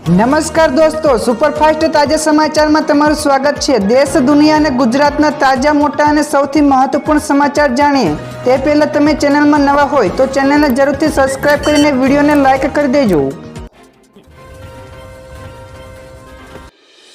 નમસ્કાર દોસ્તો, સુપરફાસ્ટ તાજા સમાચારમાં તમારું સ્વાગત છે। દેશ, દુનિયા અને ગુજરાતના તાજા, મોટા અને સૌથી મહત્વપૂર્ણ સમાચાર જાણીએ તે પહેલા તમે ચેનલમાં નવા હોય તો ચેનલને જરૂરથી સબસ્ક્રાઇબ કરીને વિડીયોને લાઇક કરી દેજો।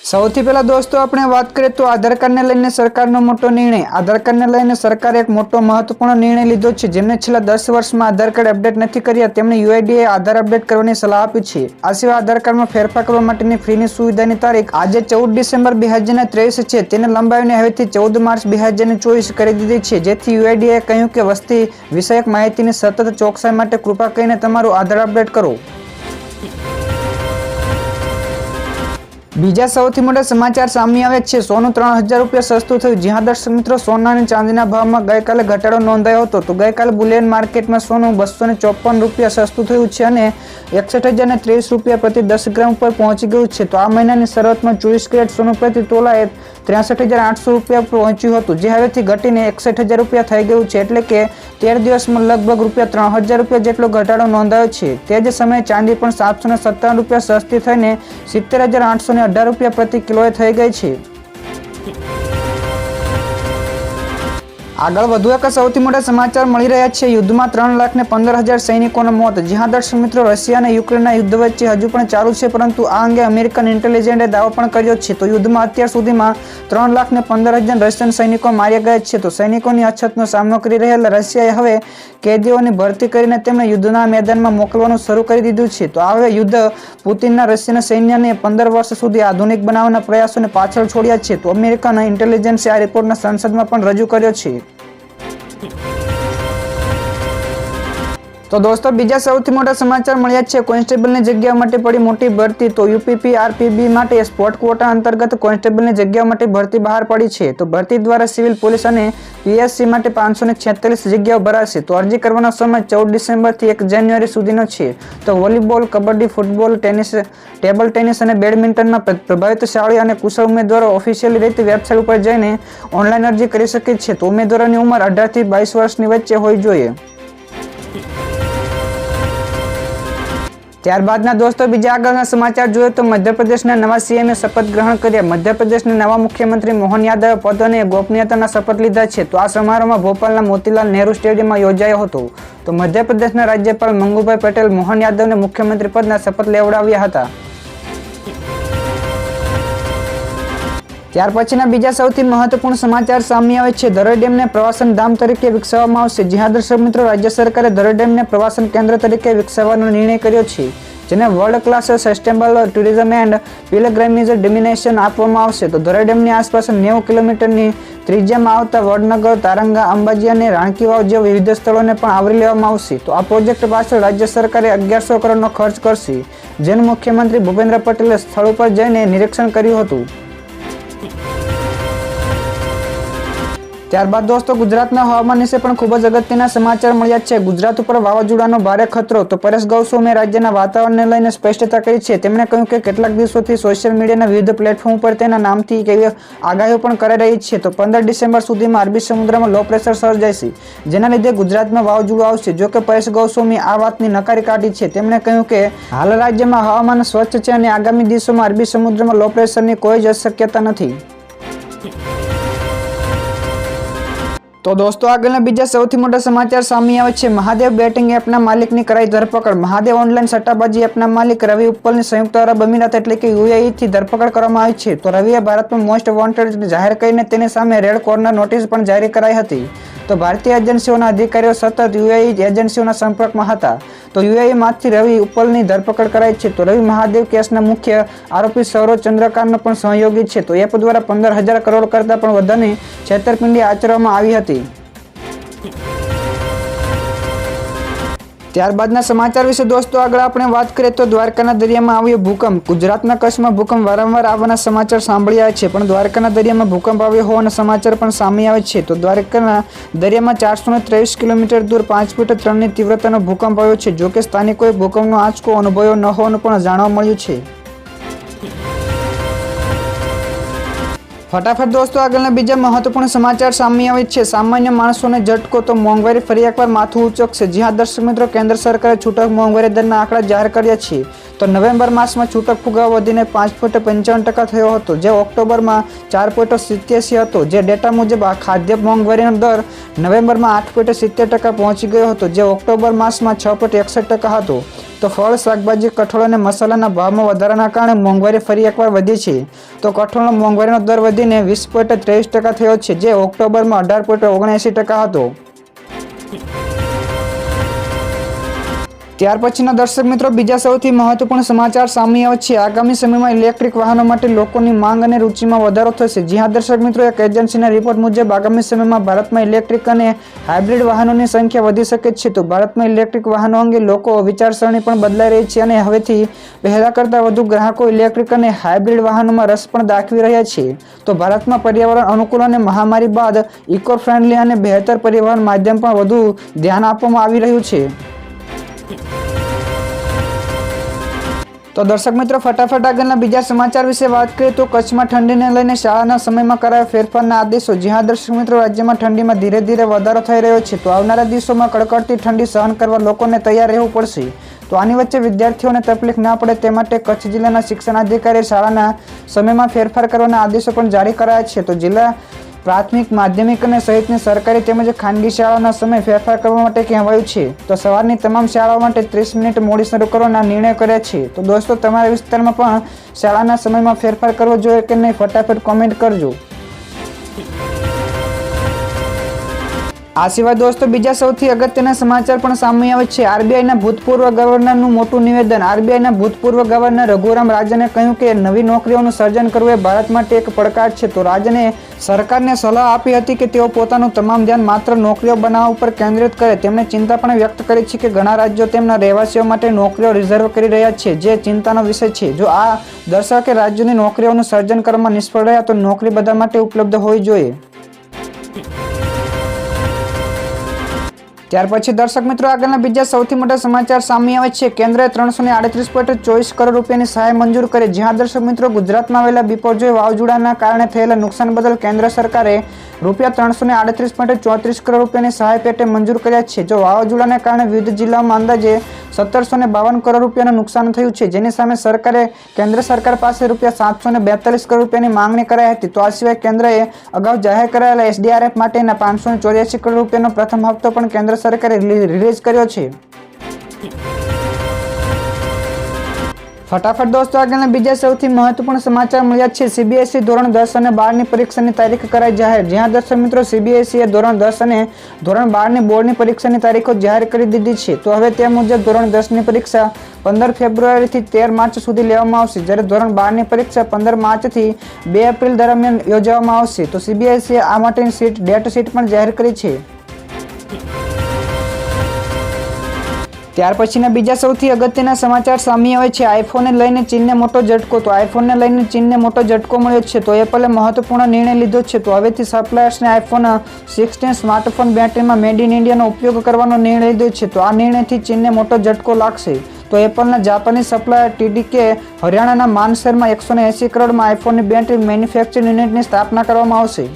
સૌથી પહેલા દોસ્તો આપણે વાત કરીએ તો આધાર કાર્ડને લઈને સરકારનો મોટો નિર્ણય। આધાર કાર્ડને લઈને સરકારે એક મોટો મહત્વપૂર્ણ નિર્ણય લીધો છે। જેમને છેલ્લા 10 વર્ષમાં આધાર કાર્ડ અપડેટ નથી કર્યા તેમણે યુઆઈડીએ આધાર અપડેટ કરવાની સલાહ આપી છે। આ સિવાય આધાર કાર્ડમાં ફેરફાર કરવા માટેની ફ્રીની સુવિધાની તારીખ આજે 14 ડિસેમ્બર 2023 છે તેને લંબાવીને હવેથી 14 માર્ચ 2024 કરી દીધી છે। જેથી યુઆઈડીએ કહ્યું કે વસ્તી વિષયક માહિતીની સતત ચોકસાઈ માટે કૃપા કરીને તમારું આધાર અપડેટ કરો। બીજા સૌથી મોટા સમાચાર સામે આવ્યા છે। સોનું 3000 રૂપિયા સસ્તું થયું। જ્યાં દર્શક મિત્રો, સોના અને ચાંદીના ભાવમાં ગઈકાલે ઘટાડો નોંધાયો હતો તો ગઈકાલે બુલિયન માર્કેટમાં સોનું 254 રૂપિયા સસ્તું થયું છે અને 61,030 રૂપિયા પ્રતિ 10 ગ્રામ ઉપર પહોંચી ગયું છે। તો આ મહિનાની શરૂઆતમાં 24 કેરેટ સોનું પ્રતિ તોલાએ 63,800 રૂપિયા પહોંચ્યું હતું, જે હવેથી ઘટીને 61,000 રૂપિયા થઈ ગયું છે। એટલે કે 13 દિવસમાં લગભગ રૂપિયા 3,000 રૂપિયા જેટલો ઘટાડો નોંધાયો છે। તે જ સમયે ચાંદી પણ 757 રૂપિયા સસ્તી થઈને 70,818 રૂપિયા પ્રતિ કિલોએ થઈ ગઈ છે। આગળ વધુ એક સૌથી મોટા સમાચાર મળી રહ્યા છે। યુદ્ધમાં 3,15,000 સૈનિકોના મોત। જ્યાં દર્શક મિત્રો, રશિયા અને યુક્રેનના યુદ્ધ વચ્ચે હજુ પણ ચાલુ છે, પરંતુ આ અંગે અમેરિકન ઇન્ટેલિજન્સે દાવો પણ કર્યો છે। તો યુદ્ધમાં અત્યાર સુધીમાં 3,15,000 રશિયન સૈનિકો માર્યા ગયા છે। તો સૈનિકોની અછતનો સામનો કરી રહેલા રશિયાએ હવે કેદીઓની ભરતી કરીને તેમને યુદ્ધના મેદાનમાં મોકલવાનું શરૂ કરી દીધું છે। તો આ યુદ્ધ પુતિનના રશિયન સૈન્યને 15 વર્ષ સુધી આધુનિક બનાવવાના પ્રયાસોને પાછળ છોડ્યા છે। તો અમેરિકન ઇન્ટેલિજન્સે આ રિપોર્ટને સંસદમાં પણ રજૂ કર્યો છે। તો દોસ્તો, બીજા સૌથી મોટા સમાચાર મળ્યા છે। કોન્સ્ટેબલની જગ્યાઓ માટે પડી મોટી ભરતી। તો યુપીપીઆરપીબી માટે સ્પોર્ટ ક્વોટા અંતર્ગત કોન્સ્ટેબલની જગ્યાઓ માટે ભરતી બહાર પડી છે। તો ભરતી દ્વારા સિવિલ પોલીસ અને પીએસસી માટે 546 જગ્યાઓ ભરાશે। તો અરજી કરવાનો સમય 14 ડિસેમ્બરથી 1 જાન્યુઆરી સુધીનો છે। તો volleyball, kabaddi, football, tennis, table tennis અને બેડમિન્ટનમાં પ્રભાવિતશાળી અને કુશળ ઉમેદવારો ઓફિશિયલી રીતે વેબસાઇટ ઉપર જઈને ઓનલાઈન અરજી કરી શકે છે। તો ઉમેદવારોની ઉંમર 18 થી 22 વર્ષની વચ્ચે હોવી જોઈએ। ત્યારબાદના દોસ્તો બીજા આગળના સમાચાર જોઈએ તો મધ્યપ્રદેશના નવા સીએમએ શપથ ગ્રહણ કર્યા। મધ્યપ્રદેશના નવા મુખ્યમંત્રી મોહન યાદવે પદ અને ગોપનીયતાના શપથ લીધા છે। તો આ સમારોહમાં ભોપાલના મોતીલાલ નહેરુ સ્ટેડિયમમાં યોજાયો હતો। તો મધ્યપ્રદેશના રાજ્યપાલ મંગુભાઈ પટેલ મોહન યાદવને મુખ્યમંત્રી પદના શપથ લેવડાવ્યા હતા। ત્યાર પછીના બીજા સૌથી મહત્વપૂર્ણ સમાચાર સામે આવે છે। ધરોઈ ડેમને પ્રવાસન ધામ તરીકે વિકસાવવામાં આવશે। જ્યાં દર્શક મિત્રો, રાજ્ય સરકારે ધરોઈ ડેમને પ્રવાસન કેન્દ્ર તરીકે વિકસાવવાનો નિર્ણય કર્યો છે, જેને world class sustainable tourism and pilgrimage destination આપવામાં આવશે। તો ધરોઈ ડેમની આસપાસ 90 કિલોમીટરની ત્રિજ્યામાં આવતા વડનગર, તારંગા, અંબાજી અને રાણકી વાવ જેવા વિવિધ સ્થળોને પણ આવરી લેવામાં આવશે। તો આ પ્રોજેક્ટ પાછળ રાજ્ય સરકારે 1100 કરોડનો ખર્ચ કરશે, જેનું મુખ્યમંત્રી ભૂપેન્દ્ર પટેલે સ્થળ ઉપર જઈને નિરીક્ષણ કર્યું હતું। ત્યારબાદ દોસ્તો, ગુજરાતના હવામાન વિશે પણ ખૂબ જ અગત્યના સમાચાર મળ્યા છે। ગુજરાત ઉપર વાવાઝોડાનો ભારે ખતરો। તો પરેશ ગૌસ્વામીએ રાજ્યના વાતાવરણને લઈને સ્પષ્ટતા કરી છે। તેમણે કહ્યું કે કેટલાક દિવસોથી સોશિયલ મીડિયાના વિવિધ પ્લેટફોર્મ પર તેના નામથી કેવી આગાહીઓ પણ કરાઈ રહી છે। તો 15 ડિસેમ્બર સુધીમાં અરબી સમુદ્રમાં લો પ્રેશર સર્જાશે, જેના લીધે ગુજરાતમાં વાવાઝોડું આવશે। જો કે પરેશ ગૌસ્વામીએ આ વાતની નકારી કાઢી છે। તેમણે કહ્યું કે હાલ રાજ્યમાં હવામાન સ્વચ્છ છે અને આગામી દિવસોમાં અરબી સમુદ્રમાં લો પ્રેશરની કોઈ જ શક્યતા નથી। તો દોસ્તો, આગળના બીજા સૌથી મોટા સમાચાર સામે આવે છે। મહાદેવ બેટિંગ એપના માલિકની કરાઈ ધરપકડ। મહાદેવ ઓનલાઈન સટ્ટાબાજી એપના માલિક રવિ ઉપ્પલની સંયુક્ત અરબ અમીરાત એટલે કે યુએઈથી ધરપકડ કરવામાં આવી છે। તો રવિએ ભારતમાં મોસ્ટ વોન્ટેડ જાહેર કરીને તેની સામે રેડ કોર્નર નોટિસ પણ જારી કરાઈ હતી। તો ભારતીય એજન્સીઓના અધિકારીઓ સતત યુએઈ એજન્સીઓના સંપર્કમાં હતા। તો યુએઈમાંથી રવિ ઉપ્પલની ધરપકડ કરાઈ છે। તો રવિ મહાદેવ કેસના મુખ્ય આરોપી સૌરવ ચંદ્રકારનો પણ સહયોગી છે। તો એપ દ્વારા 15,000 કરોડ કરતાં પણ વધારેની છેતરપિંડી આચરવામાં આવી હતી। ત્યારબાદના સમાચાર વિશે દોસ્તો આગળ આપણે વાત કરીએ તો દ્વારકાના દરિયામાં આવ્યો ભૂકંપ। ગુજરાતના કચ્છમાં ભૂકંપ વારંવાર આવવાના સમાચાર સાંભળ્યા છે, પણ દ્વારકાના દરિયામાં ભૂકંપ આવ્યો હોવાના સમાચાર પણ સામે આવે છે। તો દ્વારકાના દરિયામાં 423 કિલોમીટર દૂર 5.3ની તીવ્રતાનો ભૂકંપ આવ્યો છે। જોકે સ્થાનિકોએ ભૂકંપનો આંચકો અનુભવ્યો ન હોવાનું પણ જાણવા મળ્યું છે। ફટાફટ દોસ્તો આગળના બીજા મહત્વપૂર્ણ સમાચાર સામે આવે છે. સામાન્ય માણસોને ઝટકો તો મોંઘવારી ફરી એકવાર માથું ઉંચકશે. જી હા દર્શક મિત્રો, કેન્દ્ર સરકારે છૂટક મોંઘવારી દરના આંકડા જાહેર કર્યા છે. તો નવેમ્બર માસમાં છૂટક ફુગાવો વધીને 5.55% થયો હતો, જે ઓક્ટોબરમાં 4.87 હતો. જે ડેટા મુજબ આ ખાદ્ય મોંઘવારીનો દર નવેમ્બરમાં 8.70% પહોંચી ગયો હતો, જે ઓક્ટોબર માસમાં 6.61% હતો. તો ફળ, શાકભાજી, કઠોળ અને મસાલાના ભાવમાં વધારાના કારણે મોંઘવારી ફરી એકવાર વધી છે. તો કઠોળનો મોંઘવારીનો દર વધીને 20.23% થયો છે, જે ઓક્ટોબરમાં 18.79% હતો. ત્યાર પછીના દર્શક મિત્રો બીજા સૌથી મહત્વપૂર્ણ સમાચાર સામે આવે છે. આગામી સમયમાં ઇલેક્ટ્રિક વાહનો માટે લોકોની માંગ અને રુચિમાં વધારો થશે. જી હા દર્શક મિત્રો, એક એજન્સીના રિપોર્ટ મુજબ આગામી સમયમાં ભારતમાં ઇલેક્ટ્રિક અને હાઇબ્રિડ વાહનોની સંખ્યા વધી શકે છે. તો ભારતમાં ઇલેક્ટ્રિક વાહનો અંગે લોકો વિચારસરણી પણ બદલાઈ રહી છે અને હવેથી પહેલા કરતાં વધુ ગ્રાહકો ઇલેક્ટ્રિક અને હાઇબ્રિડ વાહનોમાં રસ પણ દાખવી રહ્યા છે. તો ભારતમાં પર્યાવરણ અનુકૂળ અને મહામારી બાદ ઇકો ફ્રેન્ડલી અને બહેતર પરિવહન માધ્યમ પણ વધુ ધ્યાન આપવામાં આવી રહ્યું છે. તો દર્શક મિત્રો, ફટાફટ આગળના બીજા સમાચાર વિશે વાત કરીએ તો કચ્છમાં ઠંડીને લઈને શાળાના સમયમાં કરાયા ફેરફારના આદેશો. જી હા દર્શક મિત્રો, રાજ્યમાં ઠંડીમાં ધીરે ધીરે વધારો થઈ રહ્યો છે. તો આવનારા દિવસોમાં કડકડતી ઠંડી સહન કરવા લોકોને તૈયાર રહેવું પડશે. તો આની વચ્ચે વિદ્યાર્થીઓને તકલીફ ના પડે તે માટે કચ્છ જિલ્લાના શિક્ષણાધિકારીએ શાળાના સમયમાં ફેરફાર કરવાના આદેશો પણ જારી કરાયા છે. તો જિલ્લા પ્રાથમિક, માધ્યમિક અને સહિતની સરકારી તેમજ ખાનગી શાળાઓના સમય ફેરફાર કરવા માટે કહેવાયું છે. તો સવારની તમામ શાળાઓ માટે 30 મિનિટ મોડી શરૂ કરવાના નિર્ણય કર્યા છે. તો દોસ્તો, તમારા વિસ્તારમાં પણ શાળાના સમયમાં ફેરફાર કરવો જોઈએ કે નહીં, ફટાફટ કોમેન્ટ કરજો. આ સિવાય દોસ્તો બીજા સૌથી અગત્યના સમાચાર પણ સામે આવે છે. આરબીઆઈના ભૂતપૂર્વ ગવર્નરનું મોટું નિવેદન. આરબીઆઈના ભૂતપૂર્વ ગવર્નર રઘુરામ રાજને કહ્યું કે નવી નોકરીઓનું સર્જન કરવું એ ભારત માટે એક પડકાર છે. તો રાજને સરકારને સલાહ આપી હતી કે તેઓ પોતાનું તમામ ધ્યાન માત્ર નોકરીઓ બનાવવા ઉપર કેન્દ્રિત કરે. તેમણે ચિંતા પણ વ્યક્ત કરી છે કે ઘણા રાજ્યો તેમના રહેવાસીઓ માટે નોકરીઓ રિઝર્વ કરી રહ્યા છે, જે ચિંતાનો વિષય છે. જો આ દર્શાવે કે રાજ્યોની નોકરીઓનું સર્જન કરવામાં નિષ્ફળ રહ્યા તો નોકરી બધા માટે ઉપલબ્ધ હોવી જોઈએ. ત્યાર પછી દર્શક મિત્રો આગળના બીજા સૌથી મોટા સમાચાર સામે આવે છે. કેન્દ્રએ 338.24 કરોડ રૂપિયાની સહાય મંજૂર કરી. જ્યાં દર્શક મિત્રો, ગુજરાતમાં આવેલા બિપરજોય વાવાઝોડાના કારણે થયેલા નુકસાન બદલ કેન્દ્ર સરકારે રૂપિયા 338.34 કરોડ રૂપિયાની સહાય પેટે મંજૂર કર્યા છે. જો વાવાઝોડાને કારણે વિવિધ જિલ્લાઓમાં અંદાજે 1752 કરોડ રૂપિયાનું નુકસાન થયું છે, જેની સામે સરકારે કેન્દ્ર સરકાર પાસે રૂપિયા 742 કરોડ રૂપિયાની માંગણી કરાઈ હતી. તો આ સિવાય કેન્દ્રએ અગાઉ જાહેર કરાયેલા SDRF માટેના 584 કરોડ રૂપિયાનો પ્રથમ હપ્તો પણ કેન્દ્ર સરકારે રિલીઝ કર્યો છે. ફટાફટ દોસ્તો આગળના બીજા સૌથી મહત્વપૂર્ણ સમાચાર મળ્યા છે. સીબીએસઈ ધોરણ 10 અને 12ની પરીક્ષાની તારીખ કરાઈ જાહેર. જ્યાં દર્શક મિત્રો, સીબીએસઈએ ધોરણ 10 અને ધોરણ 12ની બોર્ડની પરીક્ષાની તારીખો જાહેર કરી દીધી છે. તો હવે તે મુજબ ધોરણ 10ની પરીક્ષા 15 ફેબ્રુઆરીથી 13 માર્ચ સુધી લેવામાં આવશે, જ્યારે ધોરણ 12ની પરીક્ષા 15 માર્ચથી 2 એપ્રિલ દરમિયાન યોજવામાં આવશે. તો સીબીએસઈએ આ માટેની ડેટ શીટ પણ જાહેર કરી છે. ત્યાર પછીના બીજા સૌથી અગત્યના સમાચાર સામે આવે છે. આઈફોનને લઈને ચીનને મોટો ઝટકો. તો આઈફોનને લઈને ચીનને મોટો ઝટકો મળ્યો છે. તો એપલે મહત્વપૂર્ણ નિર્ણય લીધો છે. તો હવેથી સપ્લાયર્સને આઈફોન 16 સ્માર્ટફોન બેટરીમાં મેડ ઇન ઇન્ડિયાનો ઉપયોગ કરવાનો નિર્ણય લીધો છે. તો આ નિર્ણયથી ચીનને મોટો ઝટકો લાગશે. તો એપલના જાપાનીઝ સપ્લાયર TDK હરિયાણાના માનસરમાં 180 કરોડમાં આઈફોનની બેટરી મેન્યુફેક્ચરિંગ યુનિટની સ્થાપના કરવામાં આવશે.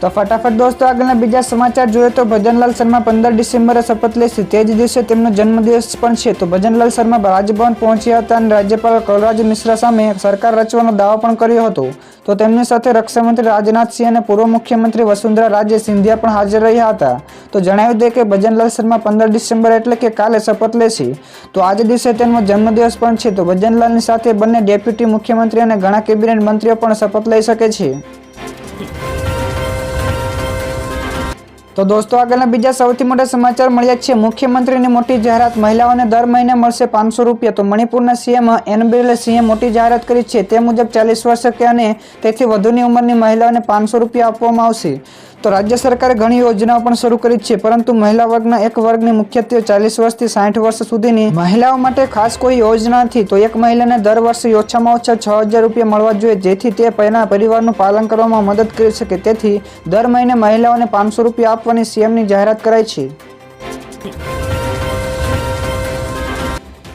તો ફટાફટ દોસ્તો આગળના બીજા સમાચાર જોઈએ તો ભજનલાલ શર્મા 15 ડિસેમ્બરે શપથ લેશે. તે જ દિવસે તેમનો જન્મદિવસ પણ છે. તો ભજનલાલ શર્મા રાજભવન પહોંચ્યા હતા અને રાજ્યપાલ કલરાજ મિશ્રા સામે સરકાર રચવાનો દાવો પણ કર્યો હતો. તો તેમની સાથે રક્ષામંત્રી રાજનાથસિંહ અને પૂર્વ મુખ્યમંત્રી વસુંધરા રાજે સિંધિયા પણ હાજર રહ્યા હતા. તો જણાવી દે કે ભજનલાલ શર્મા 15 ડિસેમ્બર એટલે કે કાલે શપથ લેશે. તો આજે દિવસે તેમનો જન્મદિવસ પણ છે. તો ભજનલાલની સાથે બંને ડેપ્યુટી મુખ્યમંત્રી અને ઘણા કેબિનેટ મંત્રીઓ પણ શપથ લઈ શકે છે. તો દોસ્તો આગળના બીજા સૌથી મોટા સમાચાર મળ્યા છે. મુખ્યમંત્રીની મોટી જાહેરાત. મહિલાઓને દર મહિને મળશે 500 રૂપિયા. તો મણિપુરના સીએમ એન બિરેન સિંહે મોટી જાહેરાત કરી છે. તે મુજબ 40 વર્ષ કે અને તેથી વધુની ઉંમરની મહિલાઓને 500 રૂપિયા આપવામાં આવશે. તો રાજ્ય સરકારે ઘણી યોજનાઓ પણ શરૂ કરી છે, પરંતુ મહિલા વર્ગના એક વર્ગની મુખ્યત્વે 40 વર્ષથી 60 વર્ષ સુધીની મહિલાઓ માટે ખાસ કોઈ યોજના નથી. તો એક મહિલાને દર વર્ષે ઓછામાં ઓછા 6000 રૂપિયા મળવા જોઈએ, જેથી તે પરિવારનું પાલન કરવામાં મદદ કરી શકે. તેથી દર મહિને મહિલાઓને 500 રૂપિયા આપવાની સીએમની જાહેરાત કરાઈ છે.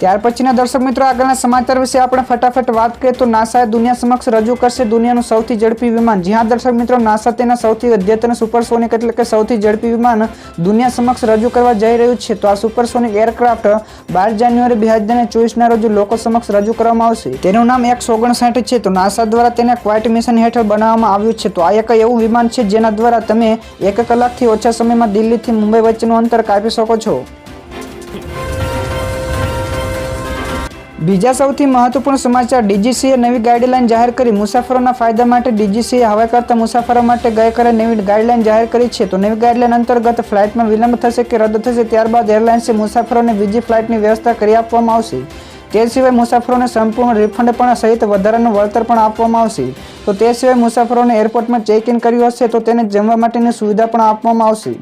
ત્યાર પછીના દર્શક મિત્રો આગળના સમાચાર વિશે આપણે ફટાફટ વાત કરીએ તો નાસાએ દુનિયા સમક્ષ રજૂ કરશે દુનિયાનું સૌથી ઝડપી વિમાન. જી હા દર્શક મિત્રો, નાસા તેના સૌથી અદ્યતન સુપરસોનિક એટલે કે સૌથી ઝડપી વિમાન દુનિયા સમક્ષ રજૂ કરવા જઈ રહ્યું છે. તો આ સુપરસોનિક એરક્રાફ્ટ 12 જાન્યુઆરી 2024ના રોજ લોકો સમક્ષ રજૂ કરવામાં આવશે. તેનું નામ X-59 છે. તો નાસા દ્વારા તેને ક્વાઇટ મિશન હેઠળ બનાવવામાં આવ્યું છે. તો આ એક એવું વિમાન છે જેના દ્વારા તમે 1 કલાકથી ઓછા સમયમાં દિલ્હીથી મુંબઈ વચ્ચેનું અંતર કાપી શકો છો. બીજા સૌથી મહત્વપૂર્ણ સમાચાર, ડીજીસીએ નવી ગાઈડલાઈન જાહેર કરી. મુસાફરોના ફાયદા માટે ડીજીસીએ હવાઈ કરતા મુસાફરો માટે ગઈકાલે નવી ગાઈડલાઈન જાહેર કરી છે. તો નવી ગાઈડલાઈન અંતર્ગત ફ્લાઇટમાં વિલંબ થશે કે રદ થશે ત્યારબાદ એરલાઇન્સે મુસાફરોને બીજી ફ્લાઇટની વ્યવસ્થા કરી આપવામાં આવશે. તે સિવાય મુસાફરોને સંપૂર્ણ રિફંડ પણ સહિત વધારાનું વળતર પણ આપવામાં આવશે. તો તે સિવાય મુસાફરોને એરપોર્ટમાં ચેક ઇન કર્યું હશે તો તેને જમવા માટેની સુવિધા પણ આપવામાં આવશે.